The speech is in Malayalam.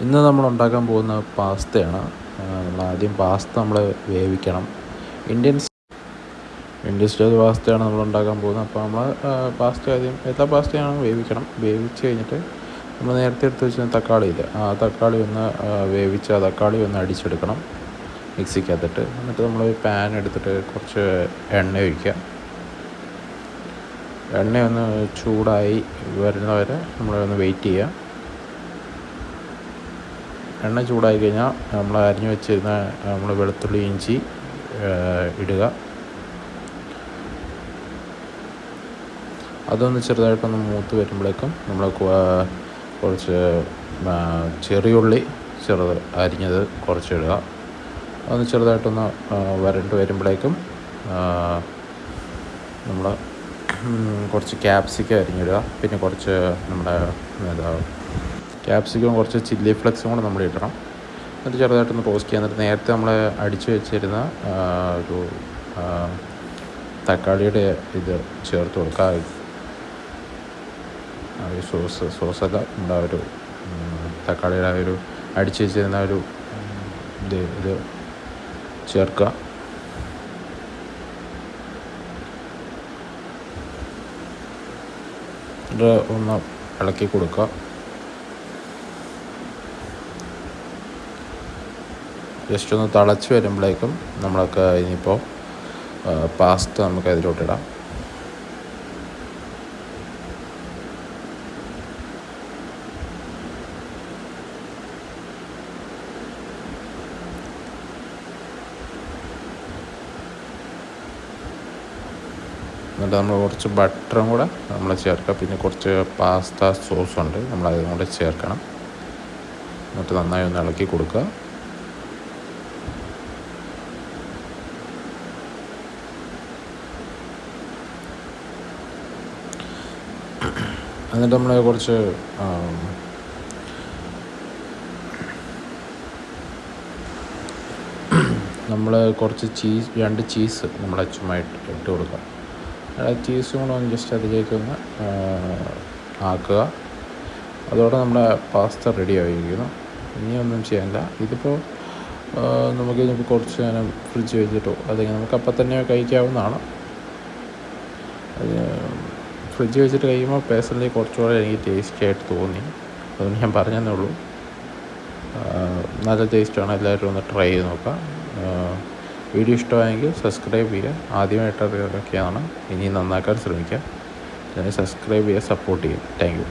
ഇന്ന് നമ്മൾ ഉണ്ടാക്കാൻ പോകുന്ന പാസ്തയാണ്. നമ്മളാദ്യം പാസ്ത നമ്മൾ വേവിക്കണം. ഇന്ത്യൻ സ്റ്റൈൽ പാസ്തയാണ് നമ്മൾ ഉണ്ടാക്കാൻ പോകുന്നത്. അപ്പോൾ നമ്മൾ പാസ്ത ആദ്യം എല്ലാ പാസ്തയാണ് വേവിക്കണം. വേവിച്ച് കഴിഞ്ഞിട്ട് നമ്മൾ നേരത്തെ എടുത്ത് വെച്ച തക്കാളി ഇല്ല, ആ തക്കാളി ഒന്ന് വേവിച്ച് ആ തക്കാളി ഒന്ന് അടിച്ചെടുക്കണം മിക്സിക്കകത്തിട്ട്. എന്നിട്ട് നമ്മൾ പാൻ എടുത്തിട്ട് കുറച്ച് എണ്ണ ഒഴിക്കുക. എണ്ണ ഒന്ന് ചൂടായി വരുന്നവരെ നമ്മളൊന്ന് വെയിറ്റ് ചെയ്യുക. എണ്ണ ചൂടായി കഴിഞ്ഞാൽ നമ്മൾ അരിഞ്ഞു വെച്ചിരുന്ന നമ്മൾ വെളുത്തുള്ളി ഇഞ്ചി ഇടുക. അതൊന്ന് ചെറുതായിട്ടൊന്ന് മൂത്ത് വരുമ്പോഴേക്കും നമ്മൾ കുറച്ച് ചെറിയുള്ളി അരിഞ്ഞത് കുറച്ച് ഇടുക. അതൊന്ന് ചെറുതായിട്ടൊന്ന് വരണ്ട് വരുമ്പോഴേക്കും നമ്മൾ കുറച്ച് ക്യാപ്സിക്കം അരിഞ്ഞിടുക. പിന്നെ കുറച്ച് നമ്മുടെ ക്യാപ്സിക്കം കുറച്ച് ചില്ലി ഫ്ലെക്സും കൂടെ നമ്മൾ ഇടണം. എന്നിട്ട് ചെറുതായിട്ടൊന്ന് റോസ്റ്റ് ചെയ്യുക. എന്നിട്ട് നേരത്തെ നമ്മൾ അടിച്ചു വെച്ചിരുന്ന ഒരു തക്കാളിയുടെ ഇത് ചേർത്ത് കൊടുക്കുക. ഒരു സോസല്ല, നമ്മുടെ ഒരു തക്കാളിയുടെ ഒരു അടിച്ചു വെച്ചിരുന്ന ഒരു ഇത് ചേർക്കുക. ഇത് ഒന്ന് ഇളക്കി കൊടുക്കുക. ജസ്റ്റ് ഒന്ന് തിളച്ച് വരുമ്പോഴേക്കും നമ്മളൊക്കെ ഇനിയിപ്പോൾ പാസ്ത നമുക്ക് അതിലോട്ടിടാം. എന്നിട്ട് നമ്മൾ കുറച്ച് ബട്ടറും കൂടെ നമ്മൾ ചേർക്കുക. പിന്നെ കുറച്ച് പാസ്ത സോസുണ്ട്, നമ്മൾ അതും കൂടെ ചേർക്കണം. എന്നിട്ട് നന്നായി ഒന്ന് ഇളക്കി കൊടുക്കുക. എന്നിട്ട് നമ്മൾ കുറച്ച് രണ്ട് ചീസ് നമ്മൾ ചുമ്മാ ഇട്ട് കൊടുക്കുക. ചീസും കൂടെ ഒന്ന് ജസ്റ്റ് അതിലേക്കൊന്ന് ആക്കുക. അതോടെ നമ്മുടെ പാസ്ത റെഡി ആയിരിക്കുന്നു. ഇനിയൊന്നും ചെയ്യാനില്ല. ഇതിപ്പോൾ നമുക്കിതിപ്പോൾ കുറച്ച് നേരം ഫ്രിഡ്ജ് വെച്ചിട്ടോ അല്ലെങ്കിൽ നമുക്ക് അപ്പം തന്നെ കഴിക്കാവുന്നതാണ്. ഫ്രിഡ്ജ് വെച്ചിട്ട് കഴിയുമ്പോൾ പേഴ്സണലി കുറച്ചുകൂടെ എനിക്ക് ടേസ്റ്റി ആയിട്ട് തോന്നി. അതുകൊണ്ട് ഞാൻ പറഞ്ഞതേ ഉള്ളൂ. നല്ല ടേസ്റ്റാണ്, എല്ലാവരും ഒന്ന് ട്രൈ ചെയ്ത് നോക്കാം. വീഡിയോ ഇഷ്ടമായെങ്കിൽ സബ്സ്ക്രൈബ് ചെയ്യുക. ആദ്യമായിട്ടൊക്കെയാണ്, ഇനി നന്നാക്കാൻ ശ്രമിക്കുക. സബ്സ്ക്രൈബ് ചെയ്യുക, സപ്പോർട്ട് ചെയ്യുക. Thank you.